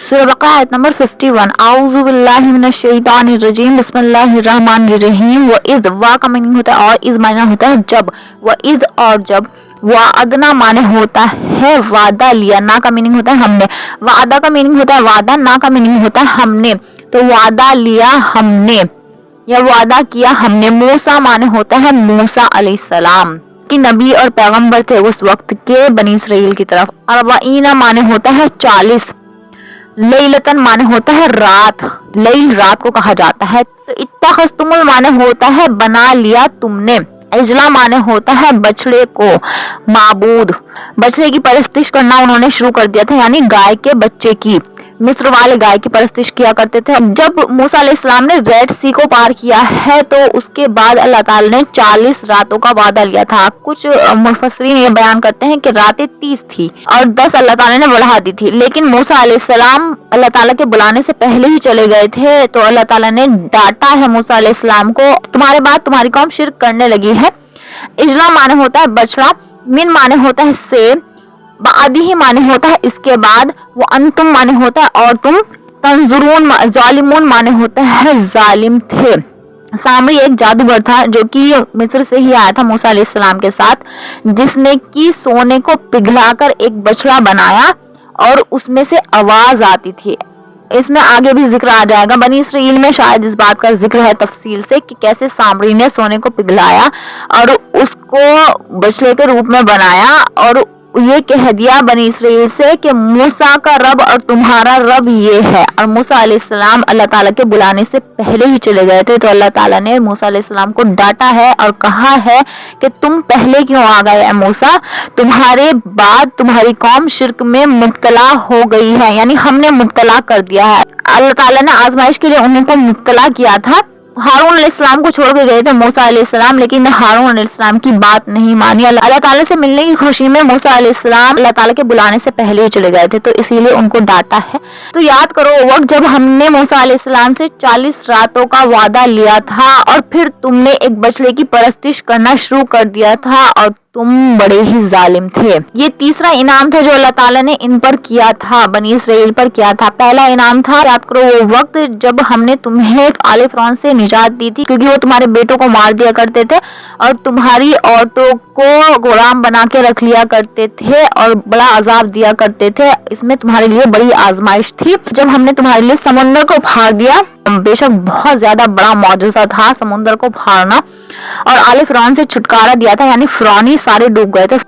सूरह बकरा आयत नंबर 51। आऊज़ु बिल्लाहि मिनश शैतानिर रजीम, बिस्मिल्लाहिर रहमानिर रहीम। व इज़, वा का मीनिंग होता है और इज़ माना होता है जब। व इज़ और जब। वाअदना माने होता है वादा लिया, ना का मीनिंग होता है हमने। वादा का मीनिंग होता है वादा, ना का मीनिंग होता है हमने। तो वादा लिया हमने या वादा किया हमने। मूसा माने होता है मूसा अलैहिस्सलाम कि नबी और पैगंबर थे उस वक्त के बनी इसराइल की तरफ। अर्बाईना माने होता है 40। लैलतन माने होता है रात, लैल रात को कहा जाता है। तो इत्तखज़्तुमुल माने होता है बना लिया तुमने। इजला माने होता है बछड़े को माबूद, बछड़े की परस्तिश करना उन्होंने शुरू कर दिया था, यानी गाय के बच्चे की। मिस्र वाले गाय की परस्तिश किया करते थे। जब मूसा अलैहिस्सलाम ने रेड सी को पार किया है तो उसके बाद अल्लाह ताला ने 40 रातों का वादा लिया था। कुछ मुफस्सिरीन ये बयान करते हैं कि रातें 30 थी और 10 अल्लाह ताला ने बढ़ा दी थी, लेकिन मूसा अलैहिस्सलाम अल्लाह ताला के बुलाने से पहले ही चले गए थे। तो अल्लाह ताला ने डांटा है मूसा अलैहिस्सलाम को, तुम्हारे बाद तुम्हारी कौम शिर्क करने लगी है। इजला माने होता है बछड़ा, मिन माने होता है से, बादी ही माने होता है इसके बाद, वो अंतुम माने होता है और तुम, तंजुरून जालिमून माने होता है जालिम थे। सामरी एक जादूगर था जो कि मिस्र से ही आया था मूसा अलैहिस्सलाम के साथ, जिसने की सोने को पिघलाकर एक बछड़ा बनाया और उसमें से आवाज आती थी। इसमें आगे भी जिक्र आ जाएगा, बनी इसराइल में शायद इस बात का जिक्र है तफसील से कि कैसे सामरी ने सोने को पिघलाया और उसको बछड़े के रूप में बनाया और ये कह दिया बनी इसराइल से कि मूसा का रब और तुम्हारा रब ये है। और मूसा अलैहिस्सलाम अल्लाह ताला के बुलाने से पहले ही चले गए थे। तो अल्लाह ताला ने मूसा अलैहिस्सलाम को डांटा है और कहा है कि तुम पहले क्यों आ गए हैं मूसा, तुम्हारे बाद तुम्हारी कौम शिर्क में मुब्तला हो गई है, यानी हमने मुब्तला कर दिया है। अल्लाह ताला ने आजमाइश के लिए उनको मुब्तला किया था। हारून अलैहिस्सलाम को छोड़ के गए थे मूसा अलैहिस्सलाम, लेकिन हारून अलैहिस्सलाम की बात नहीं मानी। अल्लाह ताला से मिलने की खुशी में मूसा अलैहिस्सलाम अल्लाह ताला के बुलाने से पहले ही चले गए थे, तो इसीलिए उनको डांटा है। तो याद करो वो वक्त जब हमने मूसा अलैहिस्सलाम से 40 रातों का वादा लिया था और फिर तुमने एक बछड़े की परस्तिश करना शुरू कर दिया था और तुम बड़े ही जालिम थे। ये तीसरा इनाम था जो अल्लाह ताला ने इन पर किया था, बनी इसराइल पर किया था। पहला इनाम था, याद करो वो वक्त जब हमने तुम्हें आले फिरौन से निजात दी थी, क्योंकि वो तुम्हारे बेटों को मार दिया करते थे और तुम्हारी औरतों को गुलाम बना के रख लिया करते थे और बड़ा अजाब दिया करते थे। इसमें तुम्हारे लिए बड़ी आजमाइश थी जब हमने तुम्हारे लिए समुद्र को फाड़ दिया। बेशक बहुत ज्यादा बड़ा मौजज़ा था समुद्र को फाड़ना, और आले फिरौन से छुटकारा दिया था, यानी फिरौनी सारे डूब गए थे।